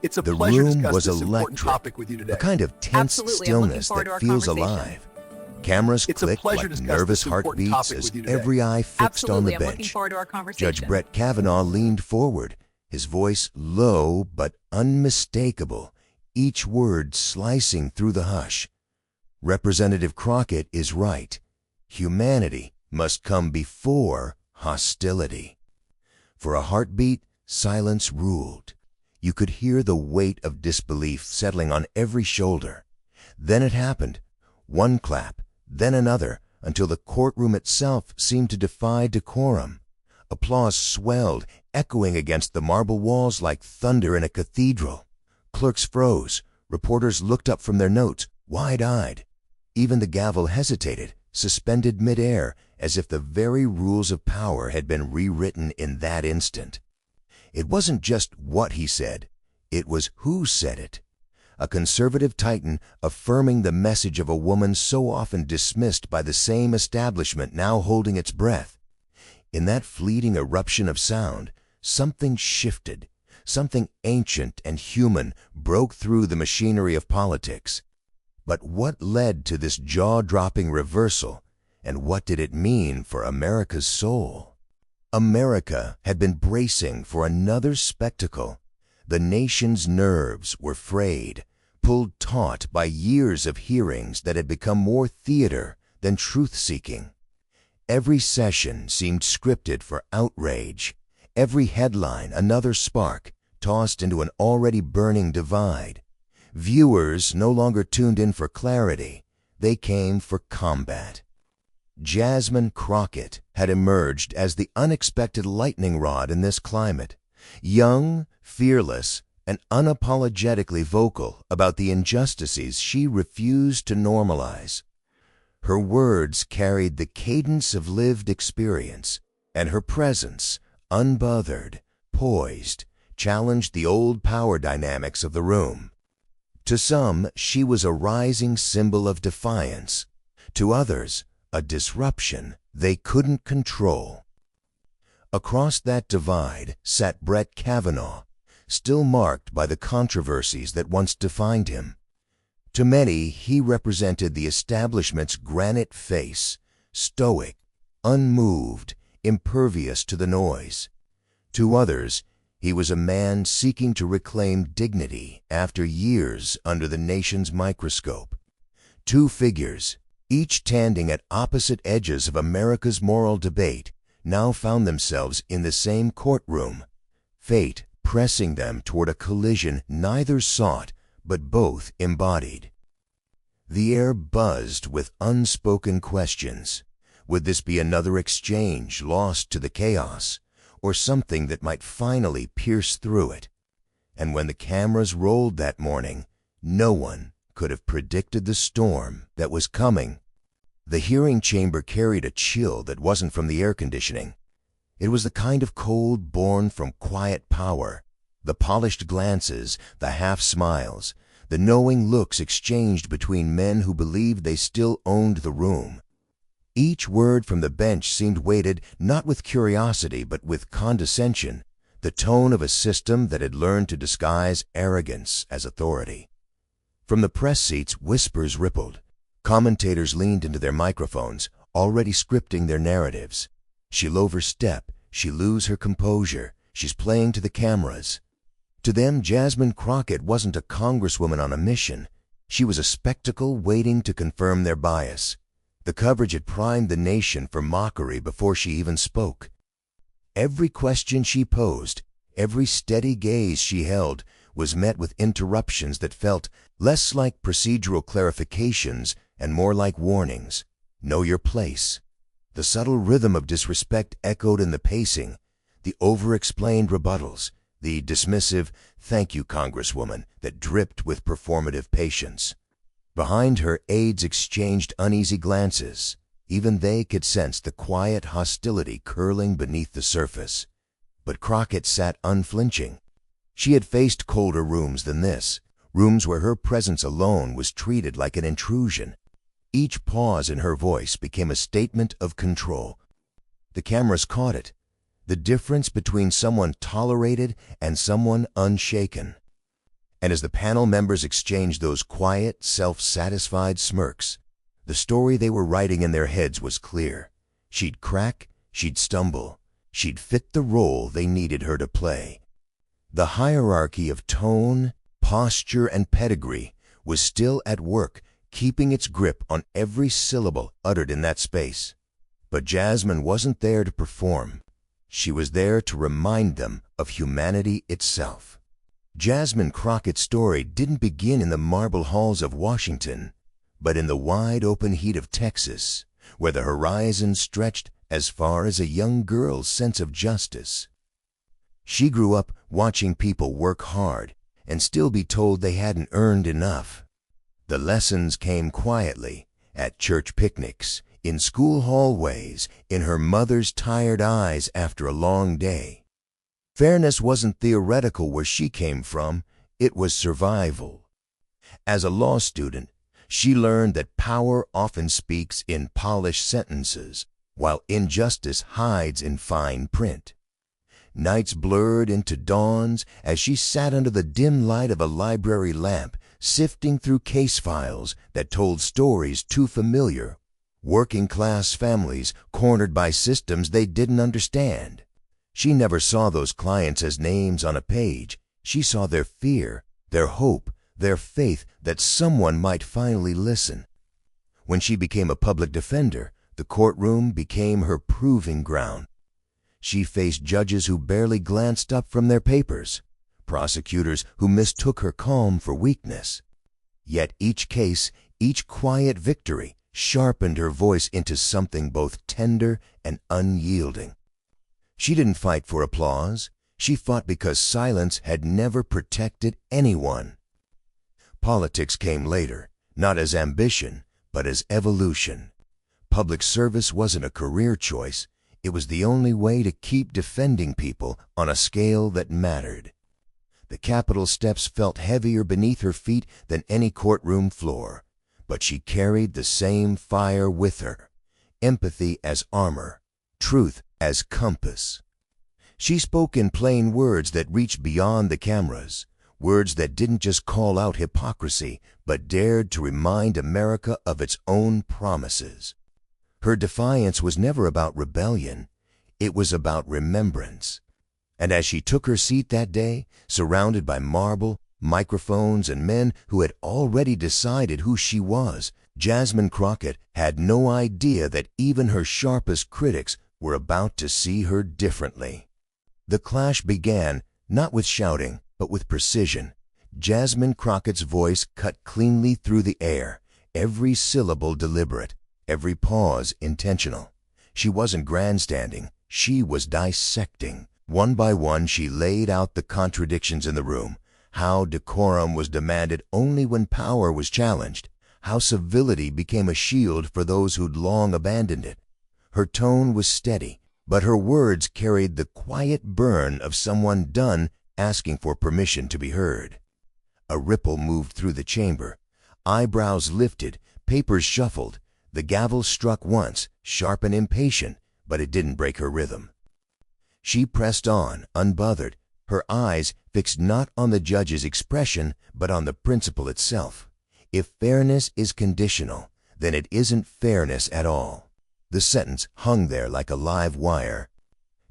It's a The pleasure room discussing was this important electric, topic with you today. a kind of tense Absolutely, I'm looking stillness forward to that our feels conversation. alive. Cameras It's a clicked pleasure like discussing nervous this important heartbeats topic as with you today. every eye fixed on the Absolutely, I'm looking bench. forward to our Judge conversation. Brett Kavanaugh leaned forward, his voice low but unmistakable, each word slicing through the hush. Representative Crockett is right. Humanity must come before hostility. For a heartbeat, silence ruled. You could hear the weight of disbelief settling on every shoulder. Then it happened. One clap, then another, until the courtroom itself seemed to defy decorum. Applause swelled, echoing against the marble walls like thunder in a cathedral. Clerks froze. Reporters looked up from their notes, wide-eyed. Even the gavel hesitated, suspended midair, as if the very rules of power had been rewritten in that instant. It wasn't just what he said, it was who said it. A conservative titan affirming the message of a woman so often dismissed by the same establishment now holding its breath. In that fleeting eruption of sound, something shifted. Something ancient and human broke through the machinery of politics. But what led to this jaw-dropping reversal, and what did it mean for America's soul? America had been bracing for another spectacle. The nation's nerves were frayed, pulled taut by years of hearings that had become more theater than truth-seeking. Every session seemed scripted for outrage, every headline another spark, tossed into an already burning divide. Viewers no longer tuned in for clarity, they came for combat. Jasmine Crockett had emerged as the unexpected lightning rod in this climate, young, fearless, and unapologetically vocal about the injustices she refused to normalize. Her words carried the cadence of lived experience, and her presence, unbothered, poised, challenged the old power dynamics of the room. To some, she was a rising symbol of defiance. To others, a disruption they couldn't control. Across that divide sat Brett Kavanaugh, still marked by the controversies that once defined him. To many, he represented the establishment's granite face, stoic, unmoved, impervious to the noise. To others, he was a man seeking to reclaim dignity after years under the nation's microscope. Two figures, each standing at opposite edges of America's moral debate, now found themselves in the same courtroom, fate pressing them toward a collision neither sought but both embodied. The air buzzed with unspoken questions. Would this be another exchange lost to the chaos, or something that might finally pierce through it? And when the cameras rolled that morning, no one could have predicted the storm that was coming. The hearing chamber carried a chill that wasn't from the air conditioning. It was the kind of cold born from quiet power, the polished glances, the half-smiles, the knowing looks exchanged between men who believed they still owned the room. Each word from the bench seemed weighted not with curiosity but with condescension, the tone of a system that had learned to disguise arrogance as authority. From the press seats, whispers rippled. Commentators leaned into their microphones, already scripting their narratives. She'll overstep, she'll lose her composure, she's playing to the cameras. To them, Jasmine Crockett wasn't a congresswoman on a mission. She was a spectacle waiting to confirm their bias. The coverage had primed the nation for mockery before she even spoke. Every question she posed, every steady gaze she held, was met with interruptions that felt less like procedural clarifications and more like warnings. Know your place. The subtle rhythm of disrespect echoed in the pacing, the over-explained rebuttals, the dismissive "thank you, Congresswoman" that dripped with performative patience. Behind her, aides exchanged uneasy glances. Even they could sense the quiet hostility curling beneath the surface. But Crockett sat unflinching. She had faced colder rooms than this, rooms where her presence alone was treated like an intrusion. Each pause in her voice became a statement of control. The cameras caught it, the difference between someone tolerated and someone unshaken. And as the panel members exchanged those quiet, self-satisfied smirks, the story they were writing in their heads was clear. She'd crack, she'd stumble, she'd fit the role they needed her to play. The hierarchy of tone, posture, and pedigree was still at work, keeping its grip on every syllable uttered in that space. But Jasmine wasn't there to perform. She was there to remind them of humanity itself. Jasmine Crockett's story didn't begin in the marble halls of Washington, but in the wide-open heat of Texas, where the horizon stretched as far as a young girl's sense of justice. She grew up watching people work hard and still be told they hadn't earned enough. The lessons came quietly, at church picnics, in school hallways, in her mother's tired eyes after a long day. Fairness wasn't theoretical where she came from, it was survival. As a law student, she learned that power often speaks in polished sentences, while injustice hides in fine print. Nights blurred into dawns as she sat under the dim light of a library lamp, sifting through case files that told stories too familiar, working-class families cornered by systems they didn't understand. She never saw those clients as names on a page. She saw their fear, their hope, their faith that someone might finally listen. When she became a public defender, the courtroom became her proving ground. She faced judges who barely glanced up from their papers, prosecutors who mistook her calm for weakness. Yet each case, each quiet victory, sharpened her voice into something both tender and unyielding. She didn't fight for applause. She fought because silence had never protected anyone. Politics came later, not as ambition, but as evolution. Public service wasn't a career choice. It was the only way to keep defending people on a scale that mattered. The Capitol steps felt heavier beneath her feet than any courtroom floor, but she carried the same fire with her, empathy as armor, truth as compass. She spoke in plain words that reached beyond the cameras, words that didn't just call out hypocrisy, but dared to remind America of its own promises. Her defiance was never about rebellion, it was about remembrance. And as she took her seat that day, surrounded by marble, microphones, and men who had already decided who she was, Jasmine Crockett had no idea that even her sharpest critics were about to see her differently. The clash began not with shouting, but with precision. Jasmine Crockett's voice cut cleanly through the air, every syllable deliberate, every pause intentional. She wasn't grandstanding, she was dissecting. One by one she laid out the contradictions in the room, how decorum was demanded only when power was challenged, how civility became a shield for those who'd long abandoned it. Her tone was steady, but her words carried the quiet burn of someone done asking for permission to be heard. A ripple moved through the chamber. Eyebrows lifted, papers shuffled. The gavel struck once, sharp and impatient, but it didn't break her rhythm. She pressed on, unbothered, her eyes fixed not on the judge's expression, but on the principle itself. If fairness is conditional, then it isn't fairness at all. The sentence hung there like a live wire.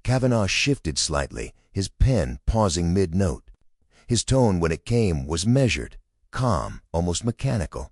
Kavanaugh shifted slightly, his pen pausing mid-note. His tone when it came was measured, calm, almost mechanical.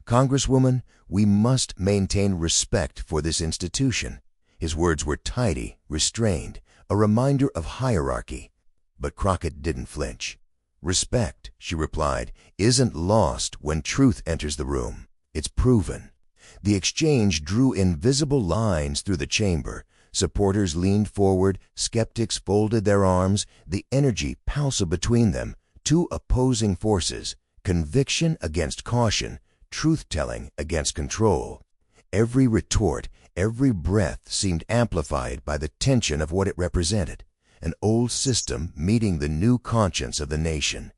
"Congresswoman, we must maintain respect for this institution." His words were tidy, restrained, a reminder of hierarchy. But Crockett didn't flinch. "Respect," she replied, "isn't lost when truth enters the room. It's proven." The exchange drew invisible lines through the chamber. Supporters leaned forward, skeptics folded their arms, the energy palpable between them, two opposing forces, conviction against caution, truth-telling against control. Every retort, every breath seemed amplified by the tension of what it represented, an old system meeting the new conscience of the nation.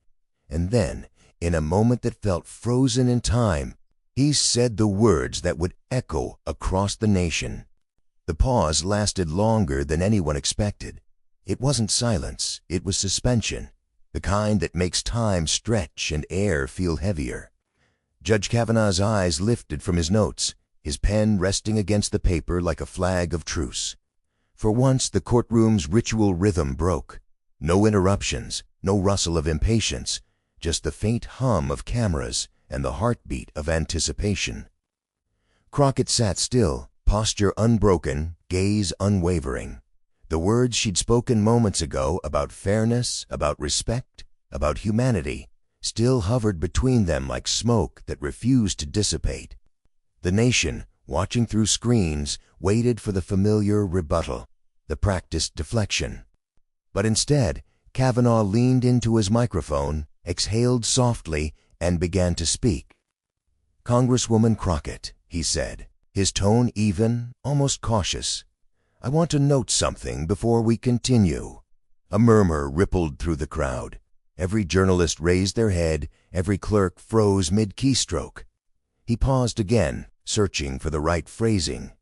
And then, in a moment that felt frozen in time, he said the words that would echo across the nation. The pause lasted longer than anyone expected. It wasn't silence, it was suspension. the kind that makes time stretch and air feel heavier. Judge Kavanaugh's eyes lifted from his notes, his pen resting against the paper like a flag of truce. For once the courtroom's ritual rhythm broke. No interruptions, no rustle of impatience, just the faint hum of cameras and the heartbeat of anticipation. Crockett sat still, posture unbroken, gaze unwavering. The words she'd spoken moments ago about fairness, about respect, about humanity, still hovered between them like smoke that refused to dissipate. The nation, watching through screens, waited for the familiar rebuttal, the practiced deflection. But instead, Kavanaugh leaned into his microphone, exhaled softly, and began to speak. "Congresswoman Crockett," he said, his tone even, almost cautious, "I want to note something before we continue." A murmur rippled through the crowd. Every journalist raised their head, every clerk froze mid-keystroke. He paused again, searching for the right phrasing.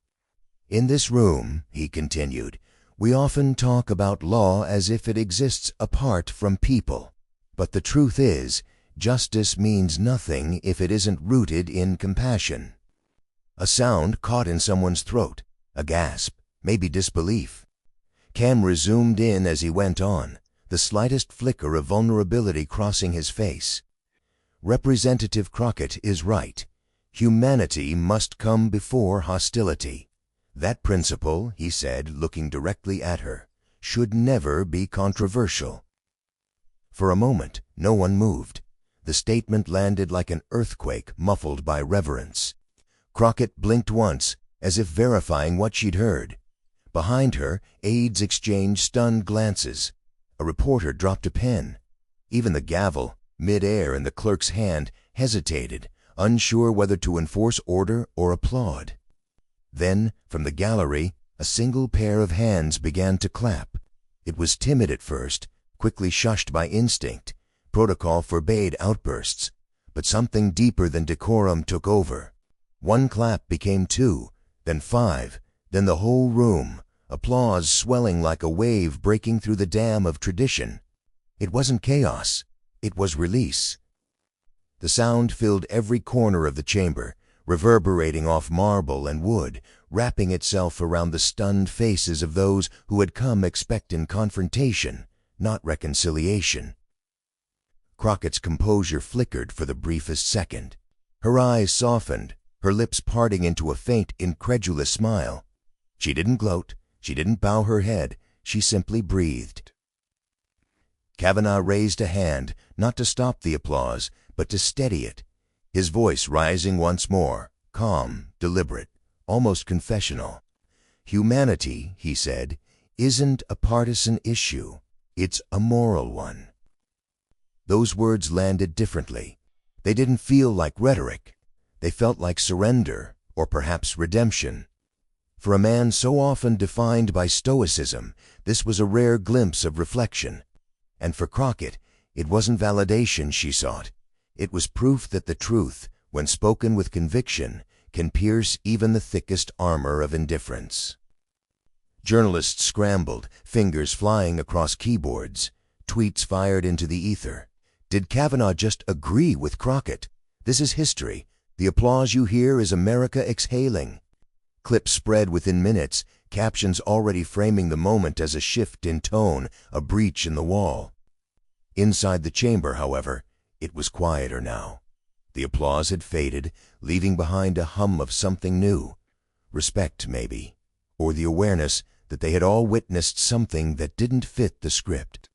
"In this room," he continued, "we often talk about law as if it exists apart from people. But the truth is, justice means nothing if it isn't rooted in compassion." A sound caught in someone's throat, a gasp, maybe disbelief. Cameras zoomed in as he went on, the slightest flicker of vulnerability crossing his face. "Representative Crockett is right. Humanity must come before hostility. That principle," he said, looking directly at her, "should never be controversial." For a moment, no one moved. The statement landed like an earthquake muffled by reverence. Crockett blinked once, as if verifying what she'd heard. Behind her, aides exchanged stunned glances. A reporter dropped a pen. Even the gavel, mid-air in the clerk's hand, hesitated, unsure whether to enforce order or applaud. Then, from the gallery, a single pair of hands began to clap. It was timid at first, quickly shushed by instinct. Protocol forbade outbursts, but something deeper than decorum took over. One clap became two, then five, then the whole room, applause swelling like a wave breaking through the dam of tradition. It wasn't chaos, it was release. The sound filled every corner of the chamber, reverberating off marble and wood, wrapping itself around the stunned faces of those who had come expecting confrontation, not reconciliation. Crockett's composure flickered for the briefest second. Her eyes softened, her lips parting into a faint, incredulous smile. She didn't gloat, she didn't bow her head, she simply breathed. Kavanaugh raised a hand, not to stop the applause, but to steady it, his voice rising once more, calm, deliberate, almost confessional. "Humanity," he said, "isn't a partisan issue. It's a moral one." Those words landed differently. They didn't feel like rhetoric. They felt like surrender, or perhaps redemption. For a man so often defined by stoicism, this was a rare glimpse of reflection. And for Crockett, it wasn't validation she sought. It was proof that the truth, when spoken with conviction, can pierce even the thickest armor of indifference. Journalists scrambled, fingers flying across keyboards. Tweets fired into the ether. Did Kavanaugh just agree with Crockett? This is history. The applause you hear is America exhaling. Clips spread within minutes, captions already framing the moment as a shift in tone, a breach in the wall. Inside the chamber, however, it was quieter now. The applause had faded, leaving behind a hum of something new. Respect, maybe, or the awareness that they had all witnessed something that didn't fit the script.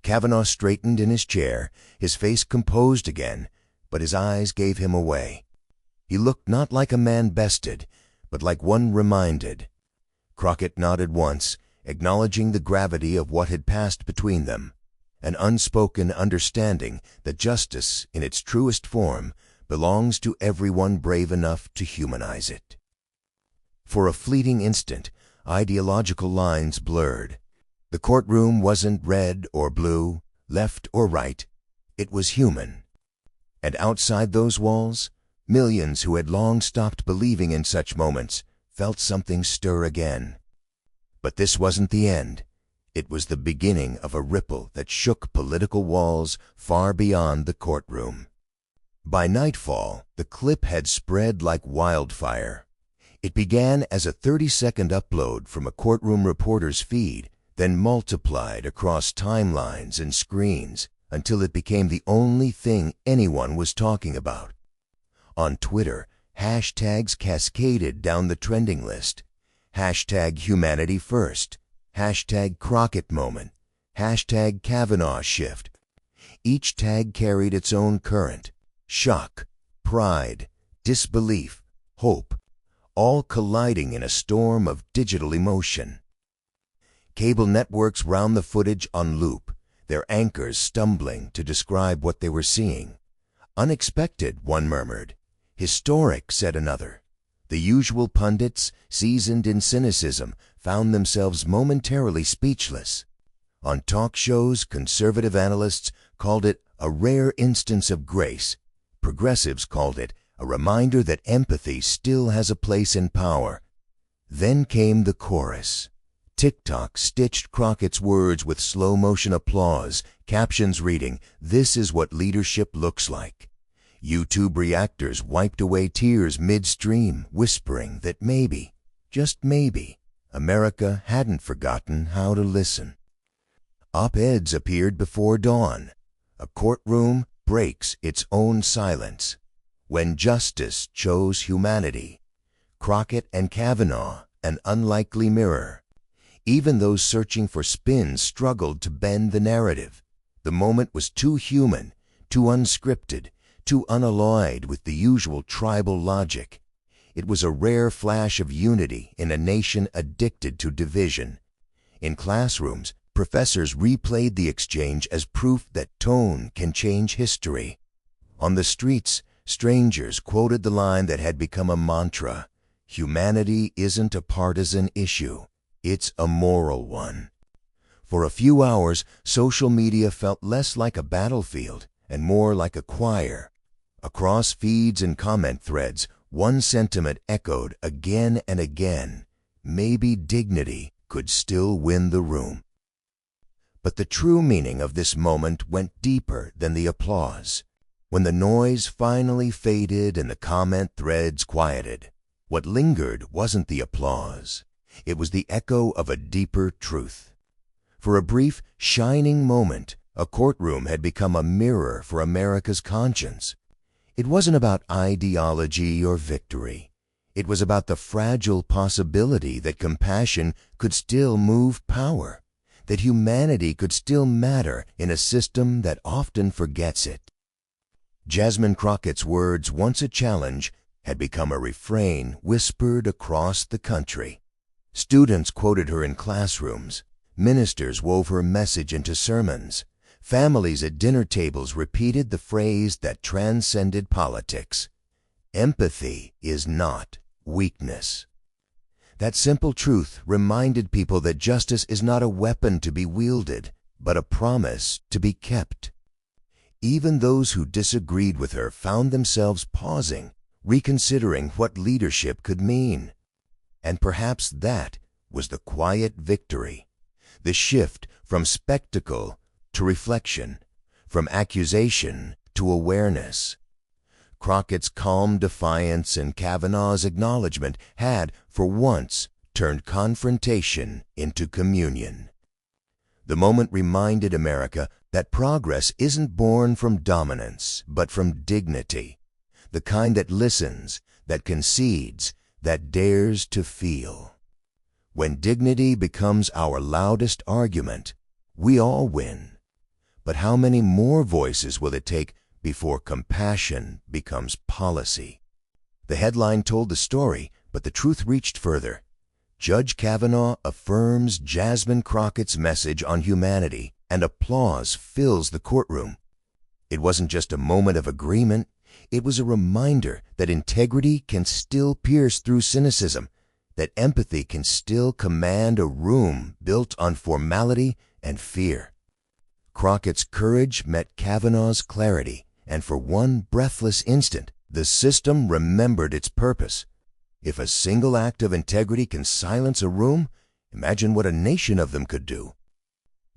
Kavanaugh straightened in his chair, his face composed again, but his eyes gave him away. He looked not like a man bested, but like one reminded. Crockett nodded once, acknowledging the gravity of what had passed between them, an unspoken understanding that justice, in its truest form, belongs to everyone brave enough to humanize it. For a fleeting instant, ideological lines blurred. The courtroom wasn't red or blue, left or right. It was human. And outside those walls, millions who had long stopped believing in such moments felt something stir again. But this wasn't the end. It was the beginning of a ripple that shook political walls far beyond the courtroom. By nightfall, the clip had spread like wildfire. It began as a 30-second upload from a courtroom reporter's feed, then multiplied across timelines and screens until it became the only thing anyone was talking about. On Twitter, hashtags cascaded down the trending list. Hashtag Humanity First, hashtag Crockett Moment, hashtag Kavanaugh Shift. Each tag carried its own current: shock, pride, disbelief, hope, all colliding in a storm of digital emotion. Cable networks round the footage on loop, their anchors stumbling to describe what they were seeing. Unexpected, one murmured. Historic, said another. The usual pundits, seasoned in cynicism, found themselves momentarily speechless. On talk shows, conservative analysts called it a rare instance of grace. Progressives called it a reminder that empathy still has a place in power. Then came the chorus. TikTok stitched Crockett's words with slow-motion applause, captions reading, "This is what leadership looks like." YouTube reactors wiped away tears midstream, whispering that maybe, just maybe, America hadn't forgotten how to listen. Op-eds appeared before dawn. A courtroom breaks its own silence. When justice chose humanity. Crockett and Kavanaugh, an unlikely mirror. Even those searching for spins struggled to bend the narrative. The moment was too human, too unscripted, too unalloyed with the usual tribal logic. It was a rare flash of unity in a nation addicted to division. In classrooms, professors replayed the exchange as proof that tone can change history. On the streets, strangers quoted the line that had become a mantra: "Humanity isn't a partisan issue, it's a moral one." For a few hours, social media felt less like a battlefield and more like a choir. Across feeds and comment threads, one sentiment echoed again and again: maybe dignity could still win the room. But the true meaning of this moment went deeper than the applause. When the noise finally faded and the comment threads quieted, what lingered wasn't the applause. It was the echo of a deeper truth. For a brief, shining moment, a courtroom had become a mirror for America's conscience. It wasn't about ideology or victory. It was about the fragile possibility that compassion could still move power, that humanity could still matter in a system that often forgets it. Jasmine Crockett's words, once a challenge, had become a refrain whispered across the country. Students quoted her in classrooms. Ministers wove her message into sermons. Families at dinner tables repeated the phrase that transcended politics: empathy is not weakness. That simple truth reminded people that justice is not a weapon to be wielded, but a promise to be kept. Even those who disagreed with her found themselves pausing, reconsidering what leadership could mean. And perhaps that was the quiet victory, the shift from spectacle to reflection, from accusation to awareness. Crockett's calm defiance and Kavanaugh's acknowledgement had, for once, turned confrontation into communion. The moment reminded America that progress isn't born from dominance, but from dignity, the kind that listens, that concedes, that dares to feel. When dignity becomes our loudest argument, we all win. But how many more voices will it take before compassion becomes policy? The headline told the story, but the truth reached further. Judge Kavanaugh affirms Jasmine Crockett's message on humanity, and applause fills the courtroom. It wasn't just a moment of agreement. It was a reminder that integrity can still pierce through cynicism, that empathy can still command a room built on formality and fear. Crockett's courage met Kavanaugh's clarity, and for one breathless instant, the system remembered its purpose. If a single act of integrity can silence a room, imagine what a nation of them could do.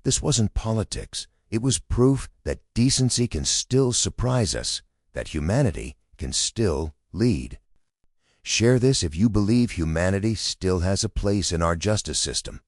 This wasn't politics. It was proof that decency can still surprise us, that humanity can still lead. Share this if you believe humanity still has a place in our justice system.